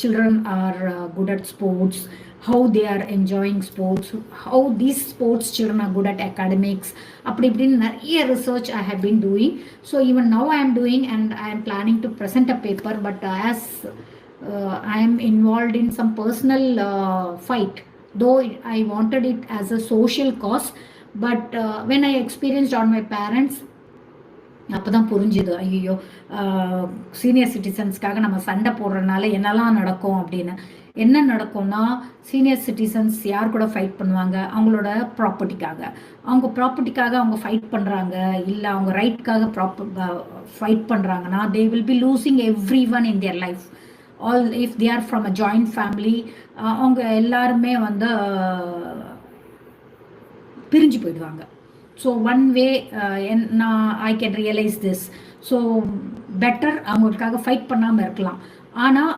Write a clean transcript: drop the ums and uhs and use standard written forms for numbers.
children are good at sports, how they are enjoying sports, how these sports children are good at academics. அப்படி இப்படின்னு நிறைய research I have been doing. So even now I am doing, and I am planning to present a paper, but as I am involved in some personal fight, though I wanted it as a social cause, but when I experienced on my parents, அப்போ தான் புரிஞ்சுது, ஐயோ senior சிட்டிசன்ஸ்க்காக நம்ம சண்டை போடுறதுனால என்னெல்லாம் நடக்கும் அப்படின்னு. என்ன நடக்கும்னா, சீனியர் சிட்டிசன்ஸ் யார் கூட ஃபைட் பண்ணுவாங்க? அவங்களோட ப்ராப்பர்ட்டிக்காக. அவங்க ப்ராப்பர்ட்டிக்காக அவங்க ஃபைட் பண்ணுறாங்க, இல்லை அவங்க ரைட்காக ஃபைட் பண்ணுறாங்கன்னா, they will be losing every one in their life. All if they are from a joint family, அவங்க எல்லாருமே வந்து பிரிஞ்சு போயிடுவாங்க. So one way I can realise this. So better அவங்களுக்காக ஃபைட் பண்ணாமல் இருக்கலாம். ஆனால்